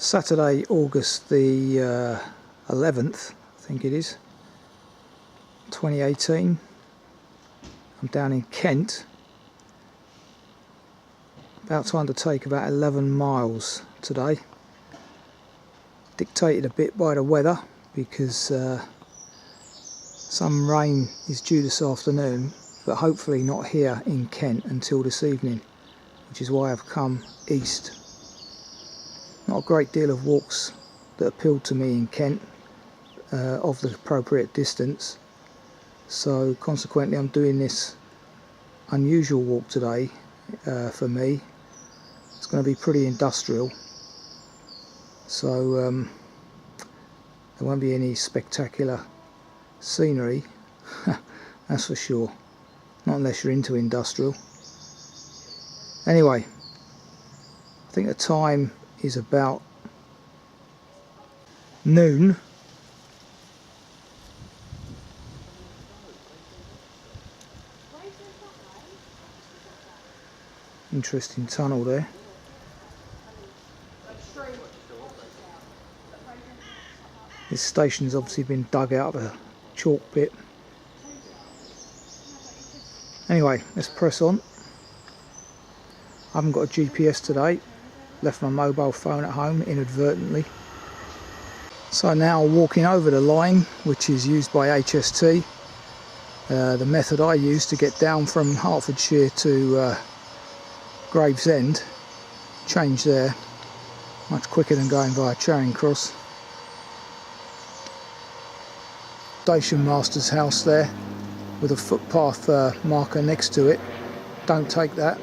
Saturday, August the 11th, I think it is, 2018. I'm down in Kent, about to undertake about 11 miles today. Dictated a bit by the weather because some rain is due this afternoon, but hopefully not here in Kent until this evening, which is why I've come east. Not a great deal of walks that appealed to me in Kent of the appropriate distance, so consequently I'm doing this unusual walk today. For me, it's going to be pretty industrial, so there won't be any spectacular scenery, that's for sure, not unless you're into industrial. Anyway, I think the time is about noon. Interesting tunnel there. This station's obviously been dug out of a chalk pit. Anyway, let's press on. I haven't got a GPS today. Left my mobile phone at home inadvertently. So now walking over the line, which is used by HST, the method I use to get down from Hertfordshire to Gravesend, change there, much quicker than going via Charing Cross. Station master's house there with a footpath marker next to it. Don't take that.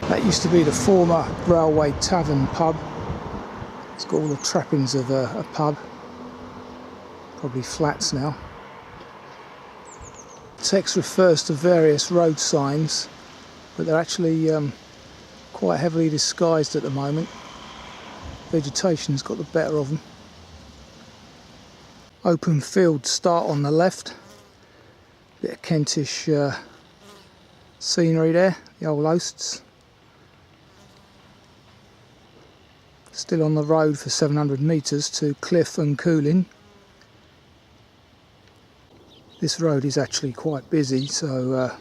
That used to be the former Railway Tavern pub. It's got all the trappings of a pub, probably flats now. Text refers to various road signs, but they're actually quite heavily disguised at the moment. Vegetation's got the better of them. Open field start on the left. Bit of Kentish scenery there, the old oasts. Still on the road for 700 metres to Cliffe and Coolin. This road is actually quite busy, so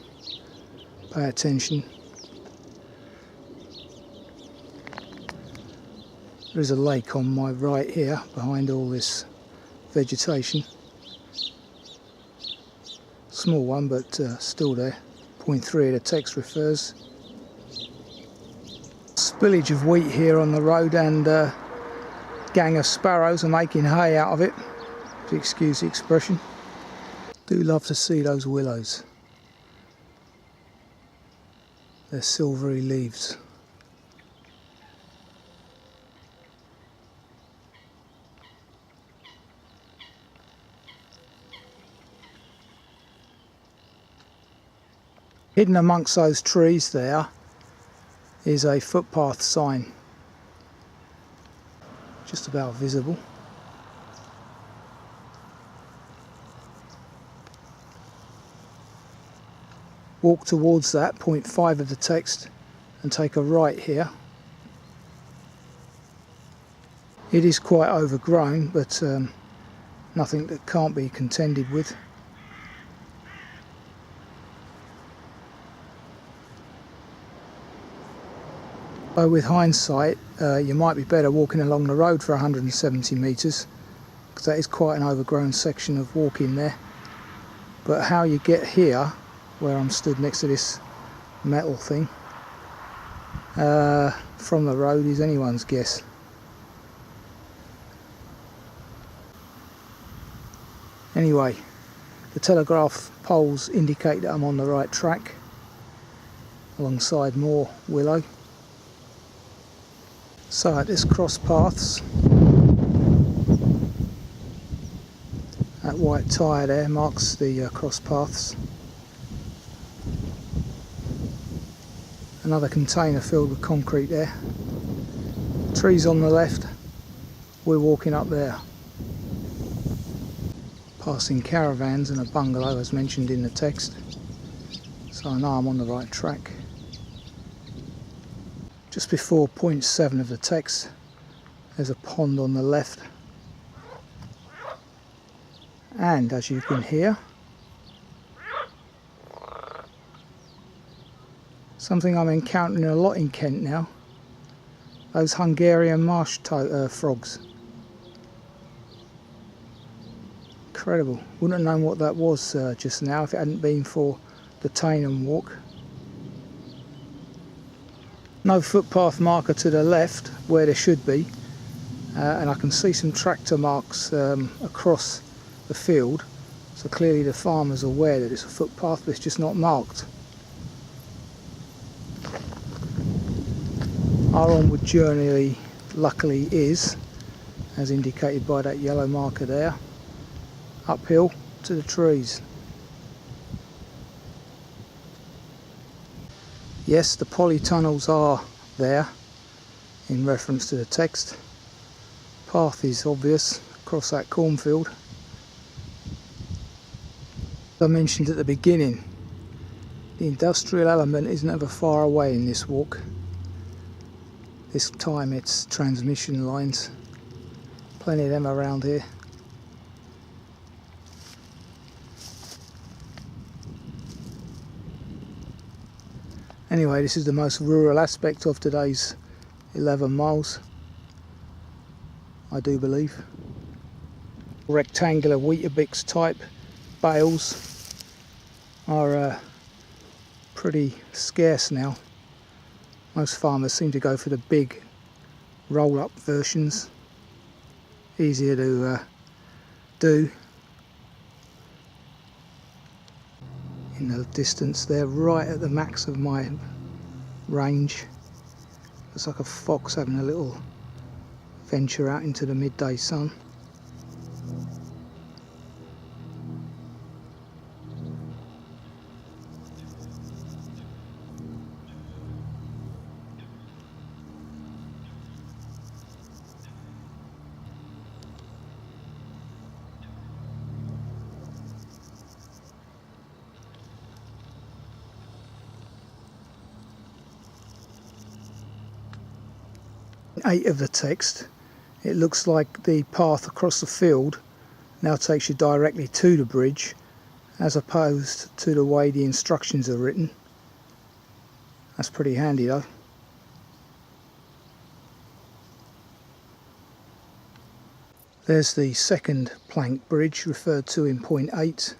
pay attention. There is a lake on my right here behind all this vegetation. Small one, but still there. 0.3 of the text refers. Spillage of wheat here on the road, and gang of sparrows are making hay out of it, if you excuse the expression. Do love to see those willows. Their silvery leaves. Hidden amongst those trees there is a footpath sign, just about visible. Walk towards that, 0.5 of the text, and take a right here. It is quite overgrown, but nothing that can't be contended with. So with hindsight, you might be better walking along the road for 170 metres, because that is quite an overgrown section of walking there. But how you get here, where I'm stood next to this metal thing, from the road is anyone's guess. Anyway, the telegraph poles indicate that I'm on the right track, alongside more willow. So at this cross paths, that white tyre there marks the cross paths. Another container filled with concrete there. Trees on the left, we're walking up there. Passing caravans and a bungalow as mentioned in the text, so I know I'm on the right track. Just before 0.7 of the text, There's a pond on the left, and as you can hear, something I'm encountering a lot in Kent now, those Hungarian marsh frogs. Incredible. Wouldn't have known what that was just now if it hadn't been for the Higham walk. No footpath marker to the left where there should be, and I can see some tractor marks across the field, so clearly the farmer's aware that it's a footpath, but it's just not marked. Our onward journey luckily is, as indicated by that yellow marker there, uphill to the trees. Yes, the polytunnels are there in reference to the text. Path is obvious across that cornfield. As I mentioned at the beginning, the industrial element isn't ever far away in this walk. This time it's transmission lines. Plenty of them around here. Anyway, this is the most rural aspect of today's 11 miles, I do believe. Rectangular Weetabix type bales are pretty scarce now. Most farmers seem to go for the big roll-up versions, easier to do. In the distance there, right at the max of my range, it's like a fox having a little venture out into the midday sun. In 8 of the text, it looks like the path across the field now takes you directly to the bridge, as opposed to the way the instructions are written. That's pretty handy though. There's the second plank bridge referred to in point 8.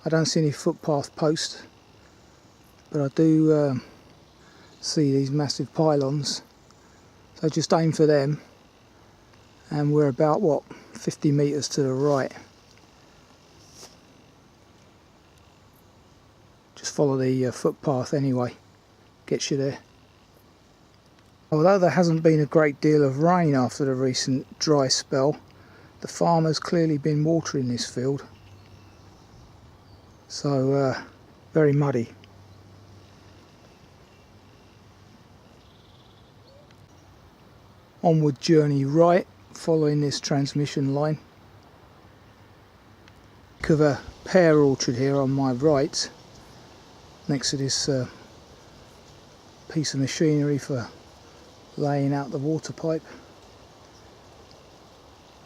I don't see any footpath post, but I do see these massive pylons. So just aim for them, and we're about, what, 50 metres to the right. Just follow the footpath anyway, gets you there. Although there hasn't been a great deal of rain after the recent dry spell, the farmer's clearly been watering this field. So very muddy. Onward journey right, following this transmission line. Of a pear orchard here on my right, next to this piece of machinery for laying out the water pipe.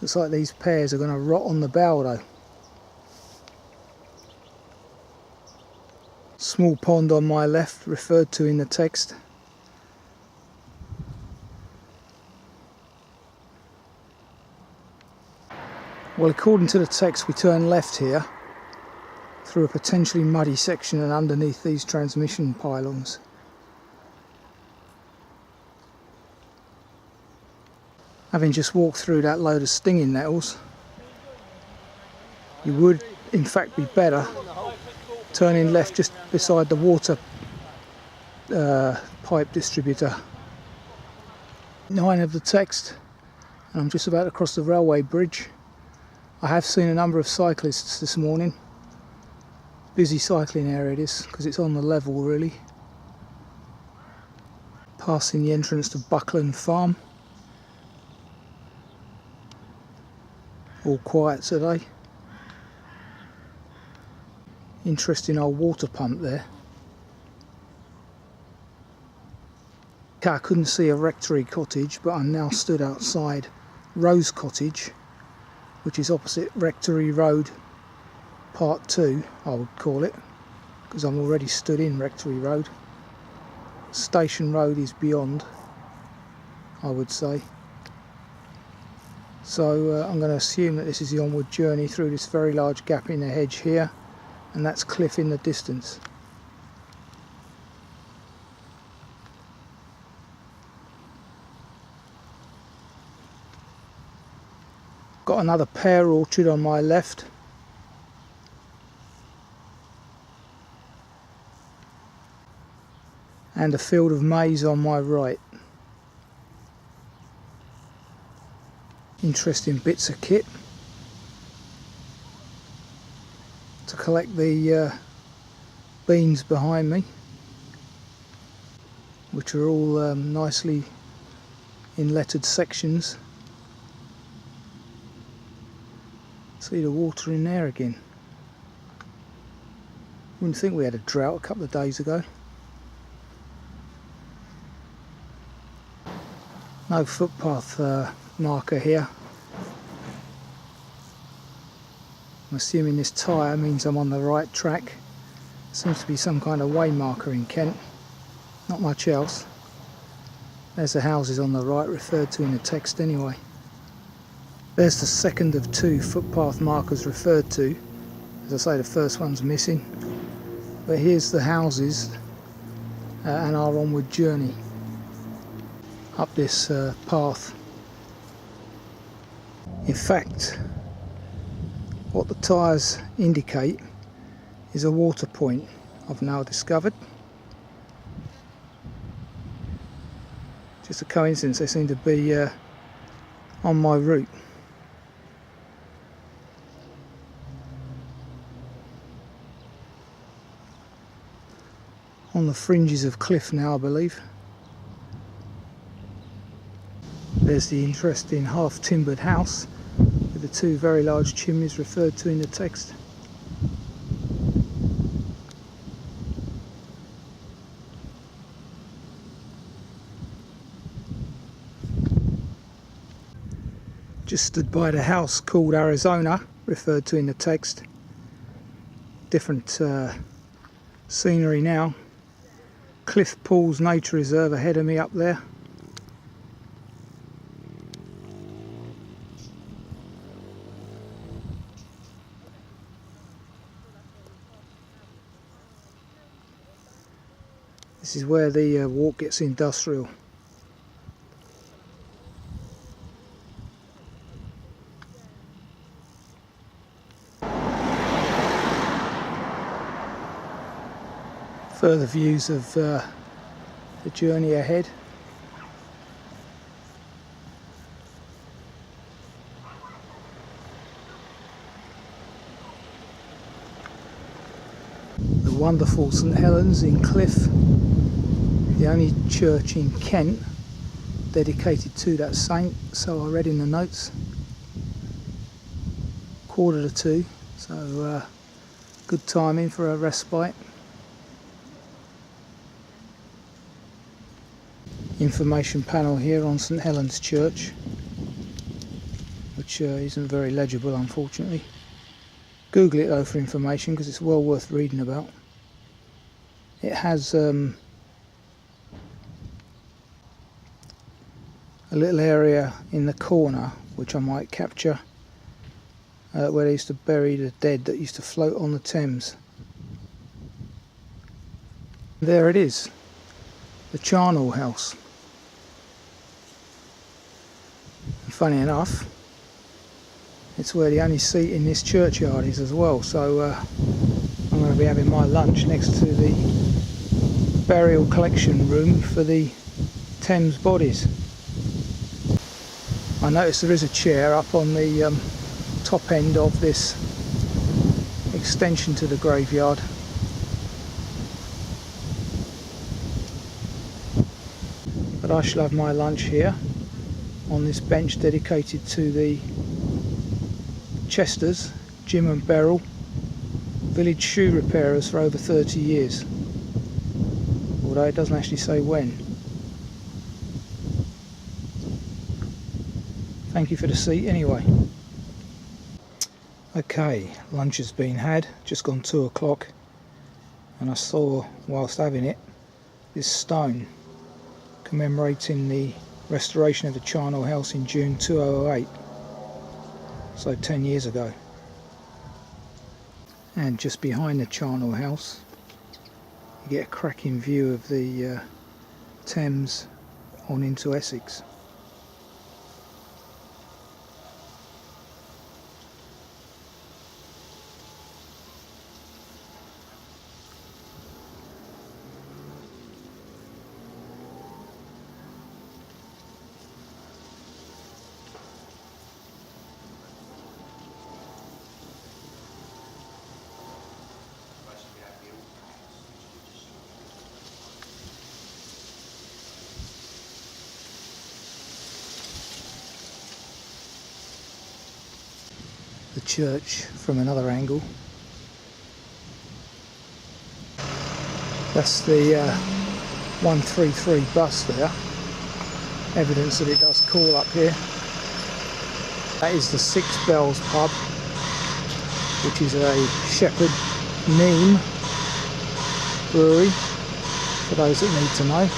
Looks like these pears are going to rot on the bough though. Small pond on my left, referred to in the text. Well, according to the text, we turn left here through a potentially muddy section and underneath these transmission pylons. Having just walked through that load of stinging nettles, you would in fact be better turning left just beside the water pipe distributor. 9 of the text, and I'm just about to cross the railway bridge. I have seen a number of cyclists this morning. Busy cycling area it is, because it's on the level really. Passing the entrance to Buckland Farm. All quiet today. Interesting old water pump there. Okay, I couldn't see a rectory cottage, but I'm now stood outside Rose Cottage, which is opposite Rectory Road Part 2, I would call it, because I'm already stood in Rectory Road. Station Road is beyond, I would say. So I'm going to assume that this is the onward journey through this very large gap in the hedge here, and that's Cliffe in the distance. Got another pear orchard on my left. And a field of maize on my right. Interesting bits of kit to collect the beans behind me, which are all nicely in lettered sections. See the water in there again. Wouldn't think we had a drought a couple of days ago. No footpath marker here. I'm assuming this tyre means I'm on the right track. Seems to be some kind of way marker in Kent. Not much else. There's the houses on the right referred to in the text anyway. There's the second of two footpath markers referred to. As I say, the first one's missing. But here's the houses and our onward journey up this path. In fact, what the tyres indicate is a water point I've now discovered. Just a coincidence, they seem to be on my route. On the fringes of Cliffe now, I believe. There's the interesting half-timbered house with the two very large chimneys referred to in the text. Just stood by the house called Arizona, referred to in the text. Different scenery now. Cliffe Ponds Nature Reserve ahead of me up there. This is where the walk gets industrial. Further views of the journey ahead. The wonderful St Helens in Cliffe, the only church in Kent dedicated to that saint, so I read in the notes. 1:45, so good timing for a respite. Information panel here on St Helen's Church, which isn't very legible unfortunately. Google it though for information, because it's well worth reading about. It has a little area in the corner which I might capture, where they used to bury the dead that used to float on the Thames. There it is, the charnel house. Funny enough, it's where the only seat in this churchyard is as well, so I'm going to be having my lunch next to the burial collection room for the Thames bodies. I notice there is a chair up on the top end of this extension to the graveyard. But I shall have my lunch here on this bench dedicated to the Chesters, Jim and Beryl, village shoe repairers for over 30 years, although it doesn't actually say when. Thank you for the seat anyway. Okay, lunch has been had, just gone 2 o'clock, and I saw, whilst having it, this stone commemorating the restoration of the charnel house in June 2008, so 10 years ago. And just behind the charnel house you get a cracking view of the Thames on into Essex. The church from another angle. That's the 133 bus there, evidence that it does call up here. That is the Six Bells pub, which is a Shepherd Neame brewery, for those that need to know.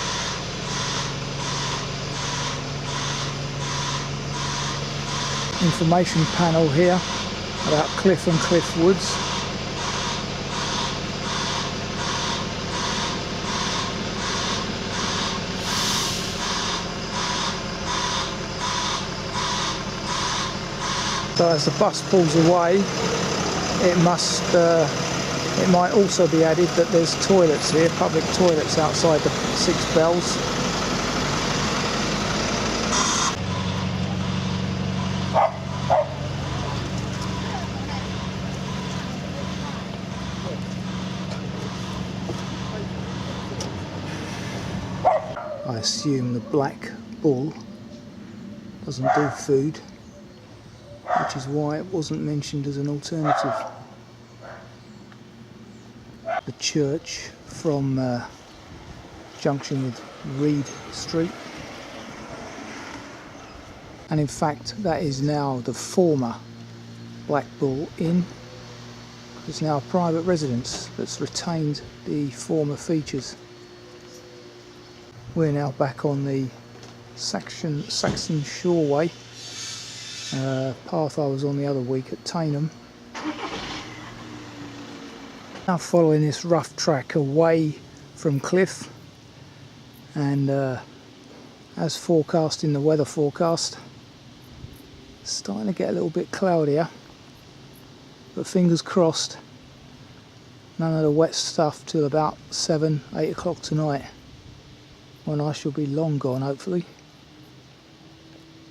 Information panel here about Cliffe and Cliffe Woods. So as the bus pulls away, it might also be added that there's toilets here, public toilets outside the Six Bells. I assume the black bull doesn't do food, which is why it wasn't mentioned as an alternative. The church from junction with Reed Street, and in fact that is now the former Black Bull Inn. It's now a private residence that's retained the former features. We're now back on the Saxon Shoreway, path I was on the other week at Tainham. Now following this rough track away from Cliffe, and as forecast in the weather forecast, it's starting to get a little bit cloudier, but fingers crossed none of the wet stuff till about 7-8 o'clock tonight, when I shall be long gone hopefully.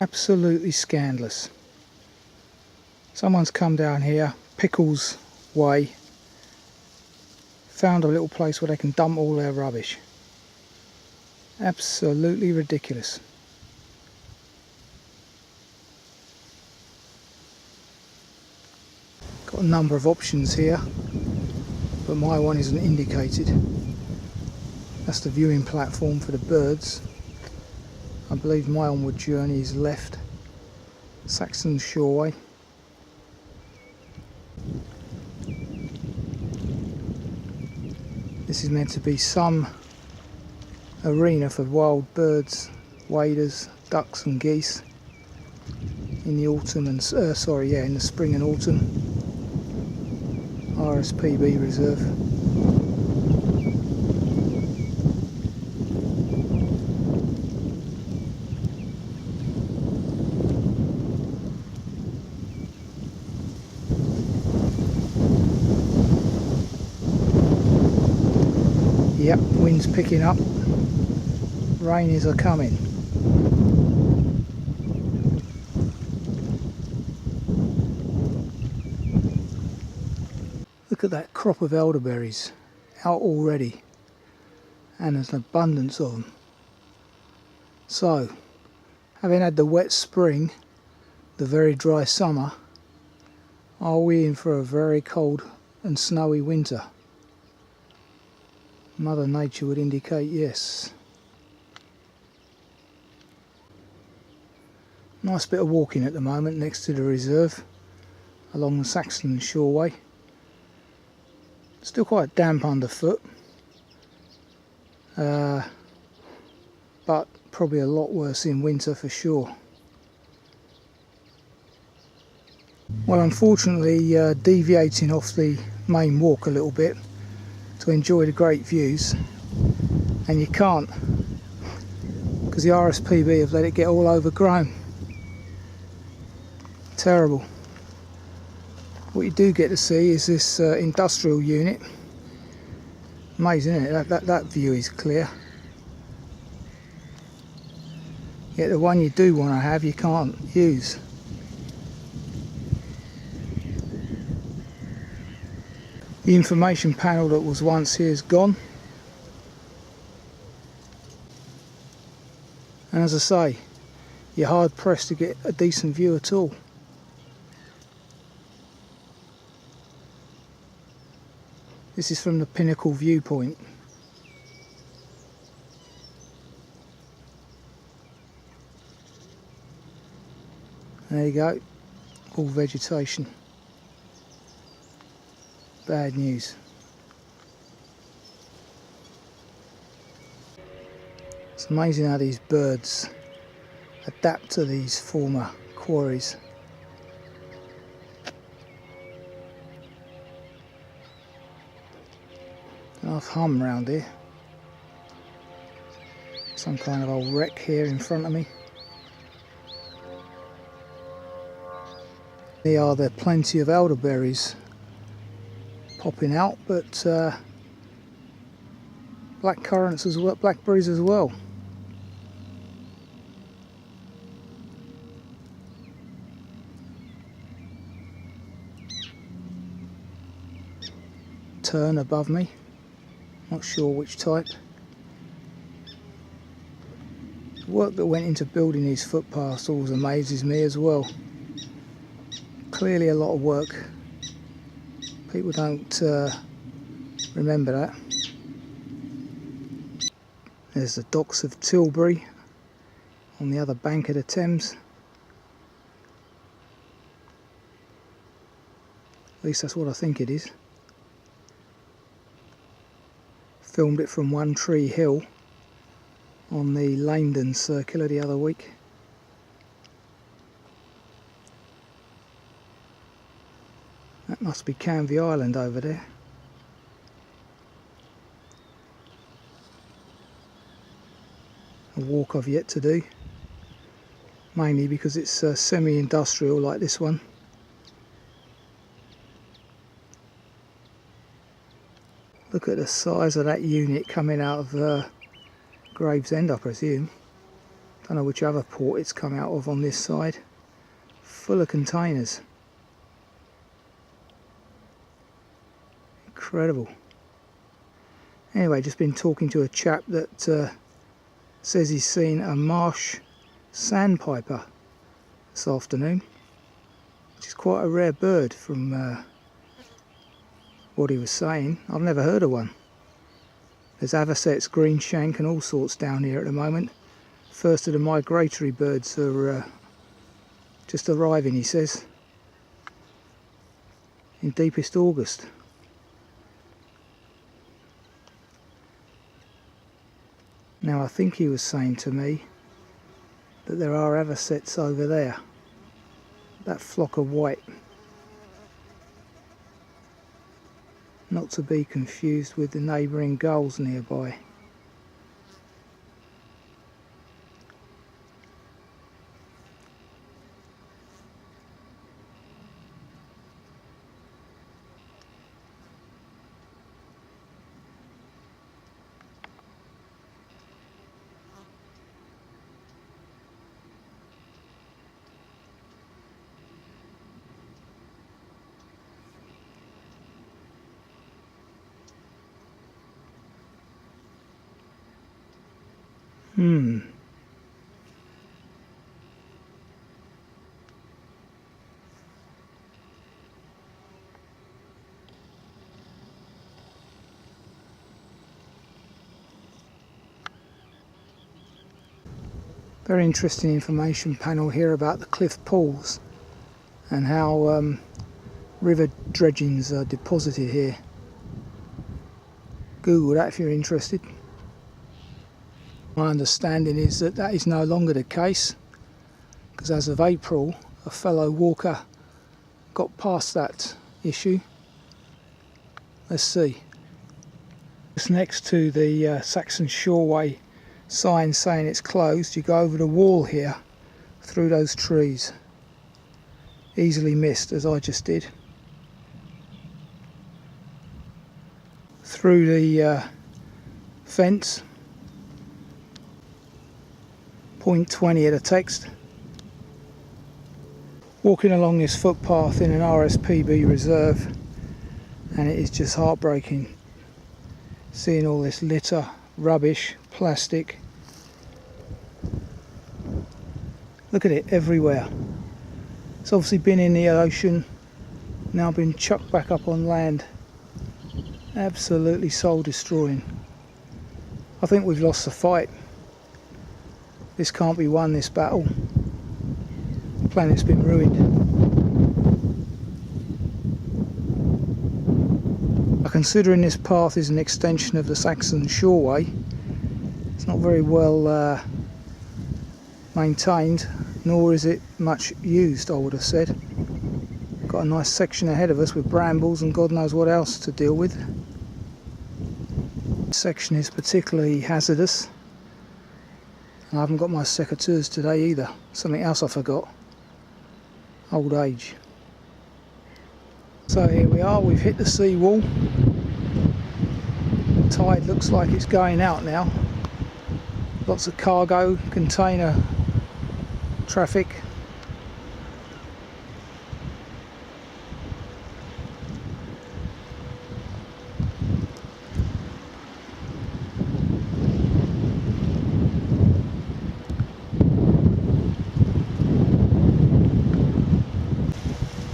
Absolutely scandalous. Someone's come down here, Pickles Way, found a little place where they can dump all their rubbish. Absolutely ridiculous. Got a number of options here, but my one isn't indicated. That's the viewing platform for the birds. I believe my onward journey is left Saxon Shoreway. This is meant to be some arena for wild birds, waders, ducks and geese in the autumn and in the spring and autumn. RSPB reserve. Yep, wind's picking up, rain is a-coming. Look at that crop of elderberries out already, and there's an abundance of them. So, having had the wet spring, the very dry summer, are we in for a very cold and snowy winter? Mother Nature would indicate yes. Nice bit of walking at the moment next to the reserve along the Saxon shoreway. Still quite damp underfoot, but probably a lot worse in winter for sure. Well, unfortunately, deviating off the main walk a little bit to enjoy the great views, and you can't because the RSPB have let it get all overgrown. Terrible. What you do get to see is this industrial unit. Amazing, isn't it? That view is clear. Yet the one you do want to have, you can't use. The information panel that was once here is gone. And as I say, you're hard pressed to get a decent view at all. This is from the pinnacle viewpoint. There you go, all vegetation. Bad news. It's amazing how these birds adapt to these former quarries. Half hum round here. Some kind of old wreck here in front of me. There are plenty of elderberries popping out, but black currants as well, blackberries as well. Tern above me, not sure which type. The work that went into building these footpaths always amazes me as well. Clearly a lot of work. People don't remember that. There's the docks of Tilbury on the other bank of the Thames. At least that's what I think it is. Filmed it from One Tree Hill on the Langdon Circular the other week. That must be Canvey Island over there. A walk I've yet to do, mainly because it's semi-industrial like this one. Look at the size of that unit coming out of Gravesend, I presume. Don't know which other port it's come out of on this side. Full of containers. Incredible. Anyway, just been talking to a chap that says he's seen a marsh sandpiper this afternoon, which is quite a rare bird from what he was saying. I've never heard of one. There's avocets, greenshank and all sorts down here at the moment. First of the migratory birds are just arriving, he says, in deepest August. Now I think he was saying to me that there are avocets over there, that flock of white, not to be confused with the neighbouring gulls nearby. Very interesting information panel here about the Cliffe Ponds and how river dredgings are deposited here. Google that if you're interested. My understanding is that that is no longer the case, because as of April a fellow walker got past that issue. Let's see. Just next to the Saxon Shoreway sign saying it's closed, you go over the wall here through those trees. Easily missed, as I just did. Through the fence. Point 20 of the text. Walking along this footpath in an RSPB reserve, and it is just heartbreaking seeing all this litter, rubbish, plastic. Look at it everywhere. It's obviously been in the ocean, now been chucked back up on land. Absolutely soul destroying. I think we've lost the fight. This can't be won, this battle. The planet's been ruined. Considering this path is an extension of the Saxon Shoreway, it's not very well maintained, nor is it much used, I would have said. Got a nice section ahead of us with brambles and God knows what else to deal with. This section is particularly hazardous. And I haven't got my secateurs today either. Something else I forgot. Old age. So here we are, we've hit the sea wall. The tide looks like it's going out now. Lots of cargo, container traffic.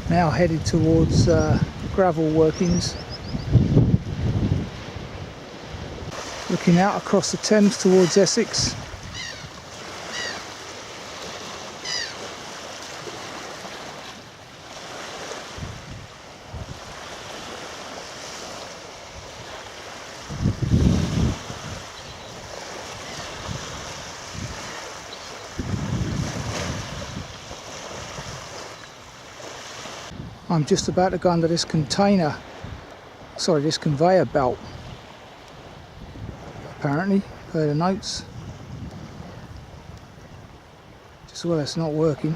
Now headed towards gravel workings. Looking out across the Thames towards Essex. I'm just about to go under this this conveyor belt. Apparently, per the notes. Just well, it's not working.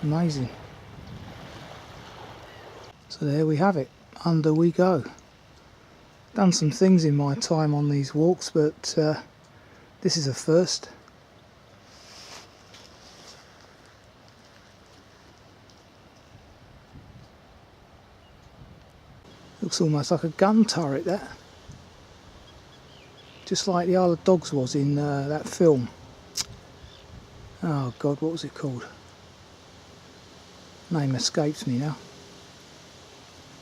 Amazing. So there we have it. Under we go. Done some things in my time on these walks, but this is a first. Looks almost like a gun turret, that. Just like the Isle of Dogs was in that film. Oh God, what was it called? Name escapes me now.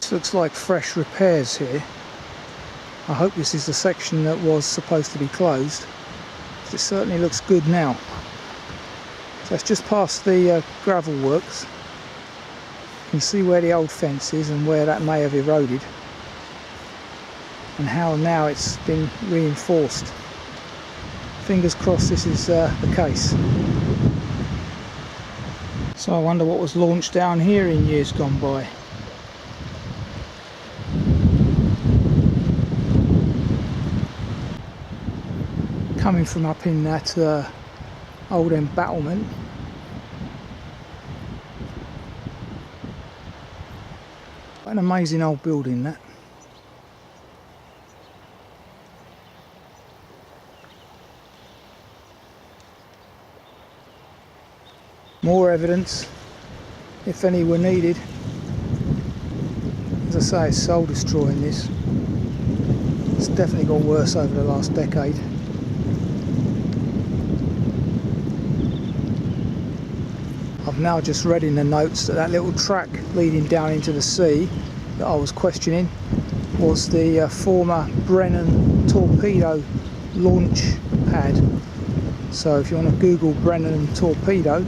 This looks like fresh repairs here. I hope this is the section that was supposed to be closed. It certainly looks good now. So it's just past the gravel works. You can see where the old fence is and where that may have eroded, and how now it's been reinforced. Fingers crossed this is the case. So I wonder what was launched down here in years gone by. Coming from up in that old embattlement. An amazing old building, that. More evidence, if any were needed. As I say, it's soul destroying this. It's definitely got worse over the last decade. I've now just read in the notes that that little track leading down into the sea that I was questioning was the former Brennan torpedo launch pad. So if you want to Google Brennan torpedo,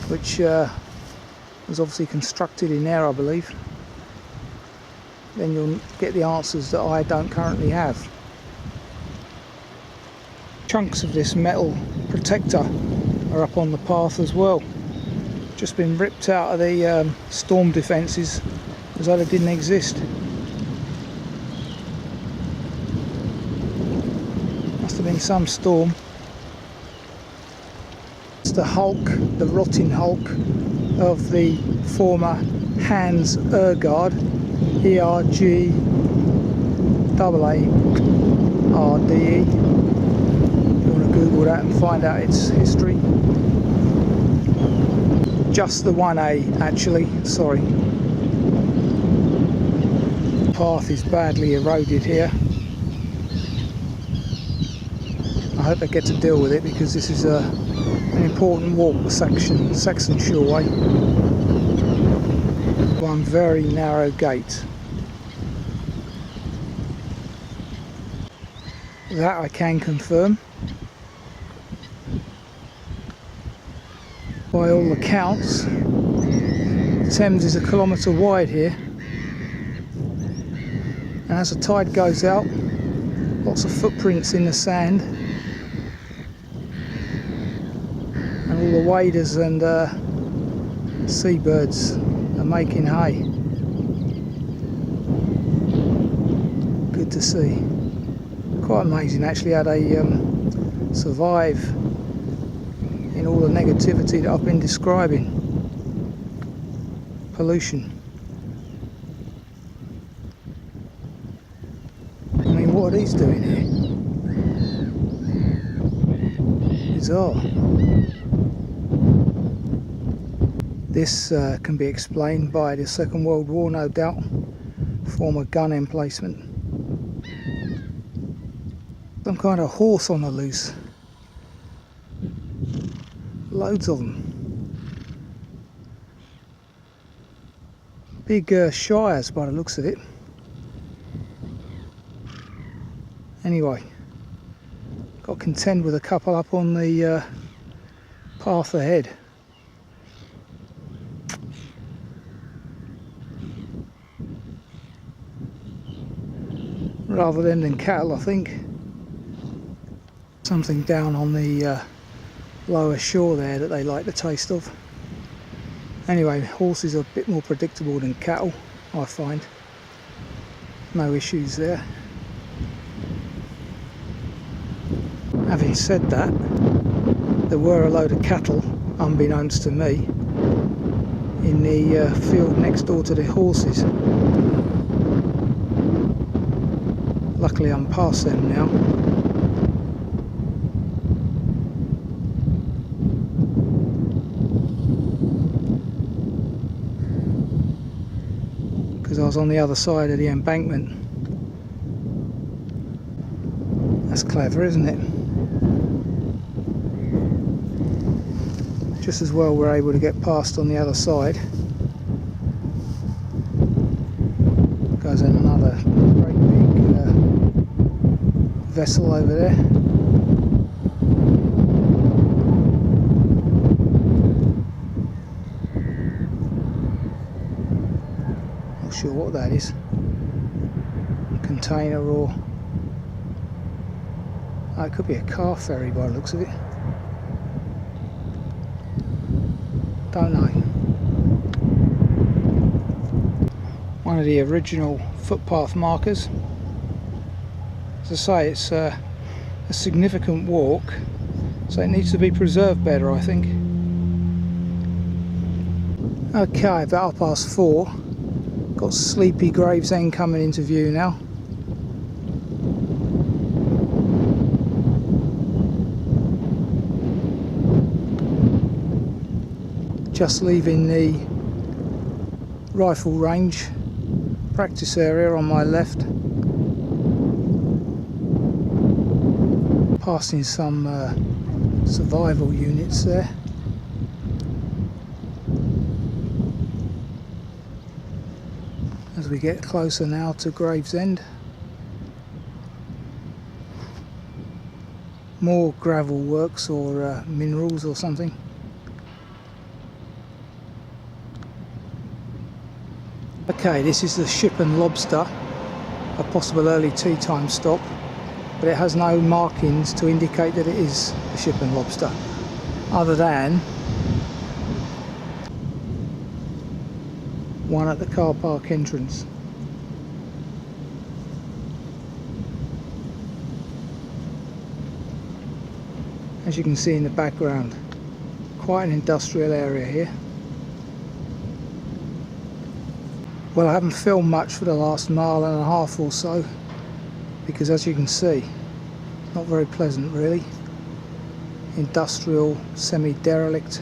which was obviously constructed in there, I believe, then you'll get the answers that I don't currently have. Chunks of this metal protector are up on the path as well. Just been ripped out of the storm defences as though they didn't exist. Must have been some storm. It's the hulk, the rotting hulk of the former Hans Egede, E-R-G-A-A-R-D-E. You want to Google that and find out its history. Just the 1A actually, sorry. The path is badly eroded here. I hope they get to deal with it, because this is an important walk section, Saxon Shoreway. One very narrow gate. That I can confirm. By all accounts, the Thames is 1 kilometre wide here, and as the tide goes out, lots of footprints in the sand, and all the waders and seabirds are making hay. Good to see. Quite amazing actually how they survive in all the negativity that I've been describing. Pollution. I mean, what are these doing here? Bizarre. This can be explained by the Second World War, no doubt. Former gun emplacement. Some kind of horse on the loose. Loads of them. Big shires by the looks of it. Anyway, got to contend with a couple up on the path ahead. Rather than cattle, I think. Something down on the lower shore there that they like the taste of. Anyway, horses are a bit more predictable than cattle, I find. No issues there. Having said that, there were a load of cattle, unbeknownst to me, in the field next door to the horses. Luckily I'm past them now. Because I was on the other side of the embankment. That's clever, isn't it? Just as well we're able to get past on the other side. Goes another great big vessel over there. Not sure what that is. Container or... oh, it could be a car ferry by the looks of it. Don't know. One of the original footpath markers. As I say, it's a significant walk, so it needs to be preserved better, I think. Okay, about 4:30. Got sleepy Gravesend coming into view now. Just leaving the rifle range practice area on my left. Passing some survival units there. As we get closer now to Gravesend. More gravel works or minerals or something. Okay, this is the Ship and Lobster, a possible early tea time stop, but it has no markings to indicate that it is the Ship and Lobster, other than one at the car park entrance. As you can see in the background, quite an industrial area here. Well, I haven't filmed much for the last mile and a half or so, because as you can see, not very pleasant really. Industrial, semi-derelict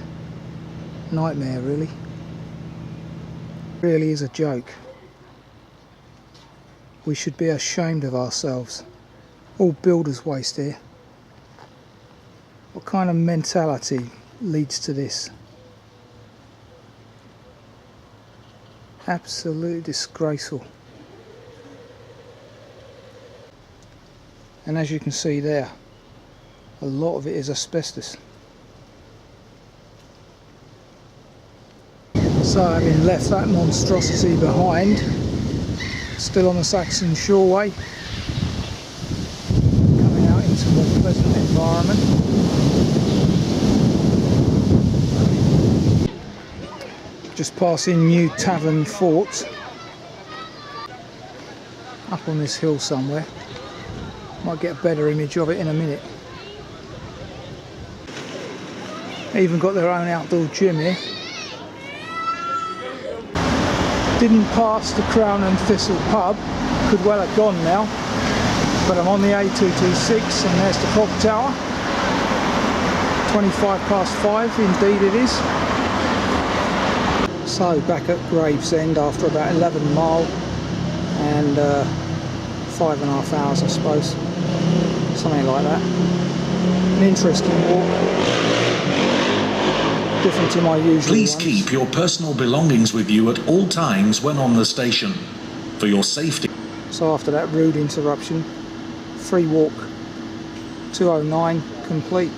nightmare really. Really is a joke. We should be ashamed of ourselves. All builder's waste here. What kind of mentality leads to this? Absolutely disgraceful. And as you can see there, a lot of it is asbestos. So having left that monstrosity behind, still on the Saxon Shoreway, coming out into a more pleasant environment. Just passing New Tavern Fort, up on this hill somewhere. Might get a better image of it in a minute. They even got their own outdoor gym here. Didn't pass the Crown and Thistle pub, could well have gone now, but I'm on the A226 and there's the clock tower. 5:25, indeed it is. So back at Gravesend after about 11 mile and 5.5 hours I suppose, something like that. An interesting walk, different to my usual Please ones. keep your personal belongings with you at all times when on the station, for your safety. So after that rude interruption, free walk 209 complete.